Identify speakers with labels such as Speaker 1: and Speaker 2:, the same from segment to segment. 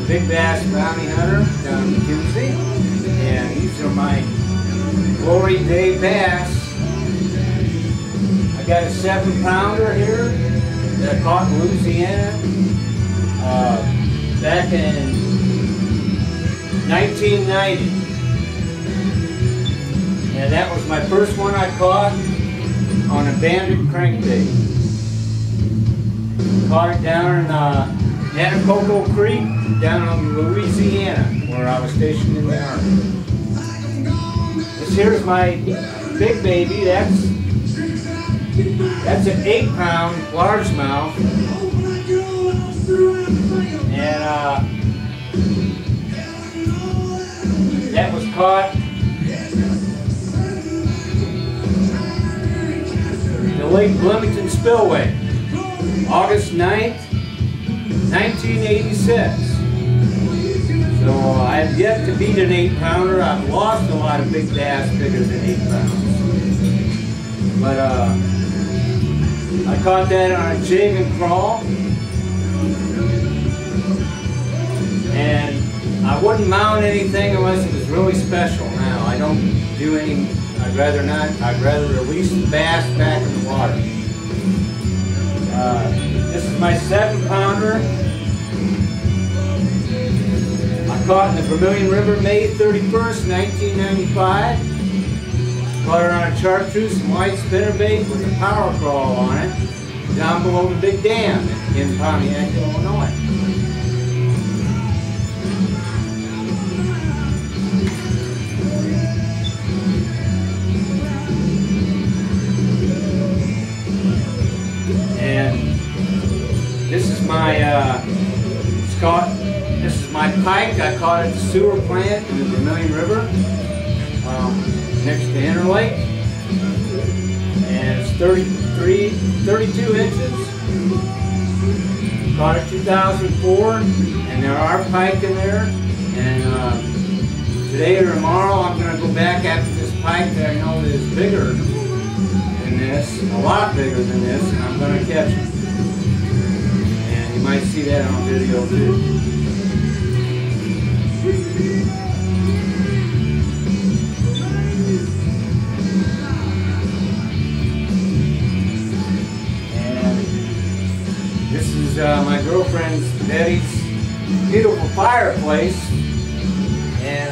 Speaker 1: Big Bass Bounty Hunter down in Tennessee, and these are my glory day bass. I got a 7-pounder here that I caught in Louisiana back in 1990, and that was my first one I caught on a Bandit crankbait. Caught it down in Anacoco Creek, down in Louisiana, where I was stationed in the Army. This here's my big baby. That's an 8-pound largemouth, and that was caught in the Lake Bloomington spillway, August 9th, 1986. So I've yet to beat an 8-pounder. I've lost a lot of big bass bigger than 8 pounds. But I caught that on a jig and crawl. And I wouldn't mount anything unless it was really special now. I don't do any, I'd rather not. I'd rather release the bass back in the water. This is my 7-pounder. I caught in the Vermilion River May 31st, 1995. Caught her on a chartreuse and white spinnerbait with a power crawl on it down below the big dam in Pontiac, Illinois. And this is my this is my pike. I caught at the sewer plant in the Vermilion River, next to Interlake, and it's 32 inches. Caught it 2004, and there are pike in there. And today or tomorrow, I'm going to go back after this pike that I know is bigger than this, a lot bigger than this, and I'm going to catch it. And you might see that on video too. This is my girlfriend's Betty's beautiful fireplace, and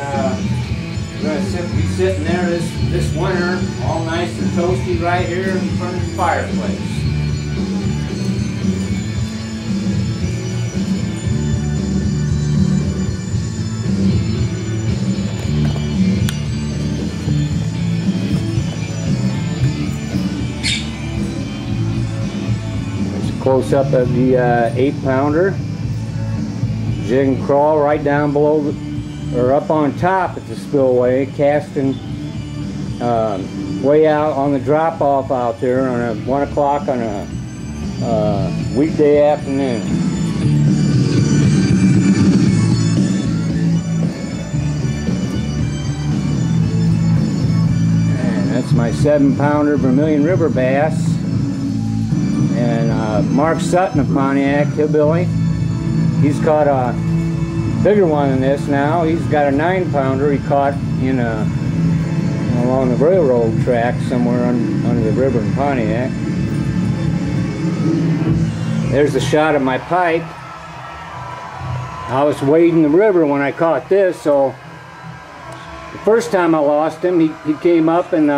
Speaker 1: we're going to be sitting there this winter, all nice and toasty right here in front of the fireplace. Close up of the 8-pounder. Jig and crawl right down below, or up on top at the spillway, casting way out on the drop off out there on a 1 o'clock on a weekday afternoon. And that's my 7-pounder Vermilion River bass. And Mark Sutton of Pontiac, hillbilly, he's caught a bigger one than this now. He's got a 9-pounder he caught in along the railroad track somewhere under the river in Pontiac. There's a shot of my pike. I was wading the river when I caught this, so the first time I lost him, he came up and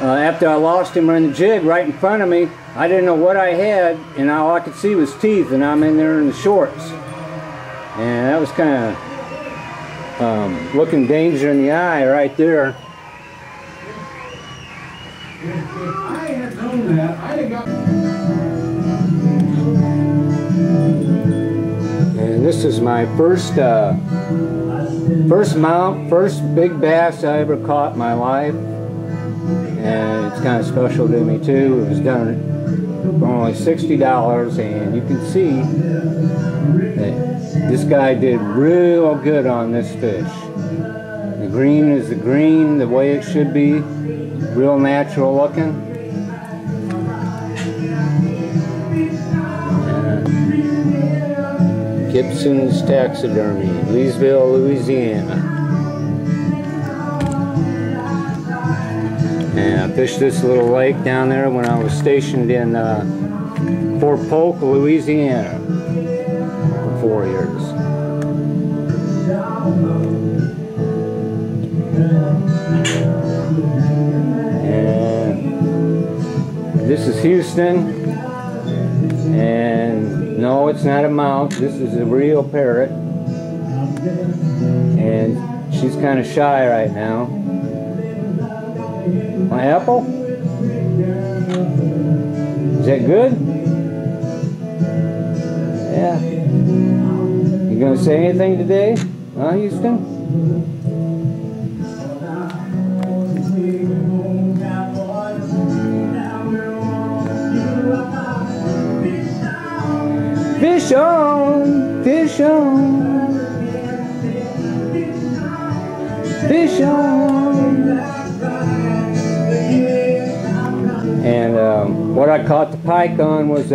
Speaker 1: after I lost him on the jig right in front of me, I didn't know what I had, and all I could see was teeth, and I'm in there in the shorts. And that was kind of looking danger in the eye right there.
Speaker 2: I had known that, I had got...
Speaker 1: And this is my first big bass I ever caught in my life. And it's kind of special to me too. It was done for only $60, and you can see that this guy did real good on this fish. The green is the green, the way it should be, real natural looking. And Gibson's Taxidermy, Leesville, Louisiana. And I fished this little lake down there when I was stationed in Fort Polk, Louisiana for 4 years. And this is Houston. And no, it's not a mount. This is a real parrot. And she's kind of shy right now. My apple? Is that good? Yeah. You gonna say anything today? Huh, Houston? Fish on, fish on, fish on. And what I caught the pike on was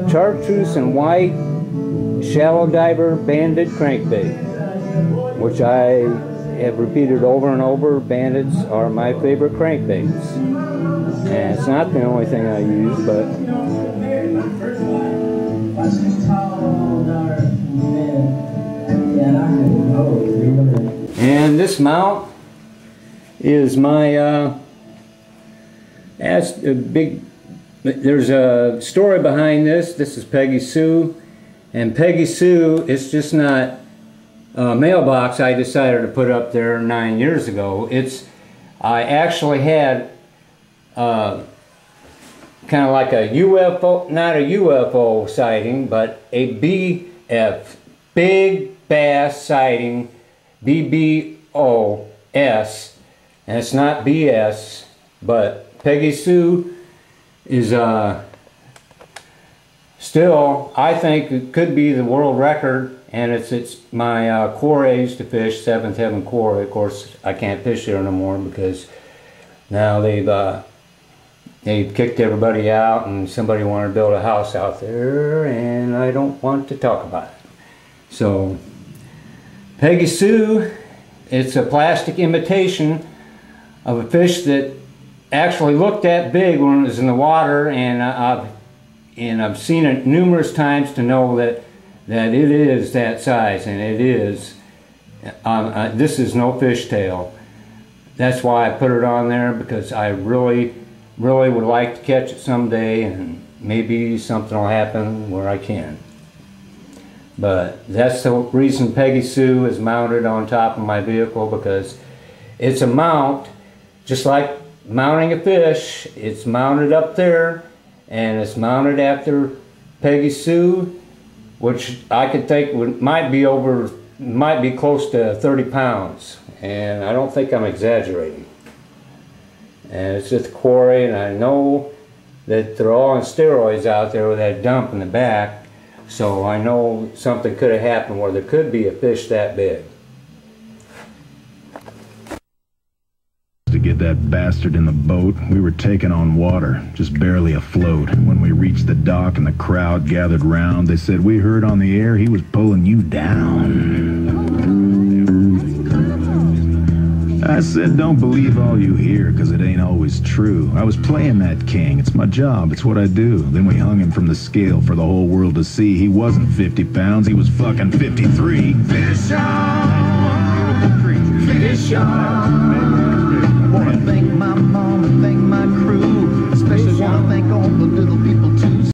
Speaker 1: chartreuse and white shallow diver Bandit crankbait, which I have repeated over and over. Bandits are my favorite crankbaits, and it's not the only thing I use, but and this mount is my there's a story behind this. This is Peggy Sue, and Peggy Sue, it's just not a mailbox I decided to put up there 9 years ago. I actually had kind of like a UFO, not a UFO sighting, but a BF, Big Bass sighting, BBOS, and it's not BS, but Peggy Sue is still, I think it could be the world record, and it's my core age to fish, 7th Heaven Quarry. Of course, I can't fish there no more because now they've kicked everybody out, and somebody wanted to build a house out there, and I don't want to talk about it. So, Peggy Sue, it's a plastic imitation of a fish that actually looked that big when it was in the water, and I've seen it numerous times to know that it is that size, and it is. This is no fishtail. That's why I put it on there, because I really would like to catch it someday, and maybe something will happen where I can. But that's the reason Peggy Sue is mounted on top of my vehicle, because it's a mount, just like mounting a fish. It's mounted up there, and it's mounted after Peggy Sue, which I could think might be close to 30 pounds, and I don't think I'm exaggerating. And it's at the quarry, and I know that they're all on steroids out there with that dump in the back, so I know something could have happened where there could be a fish that big.
Speaker 3: To get that bastard in the boat, we were taking on water, just barely afloat. When we reached the dock and the crowd gathered round, they said, "We heard on the air he was pulling you down." I said, "Don't believe all you hear, because it ain't always true. I was playing that king. It's my job. It's what I do." Then we hung him from the scale for the whole world to see. He wasn't 50 pounds. He was fucking 53. Fish on! Fish on!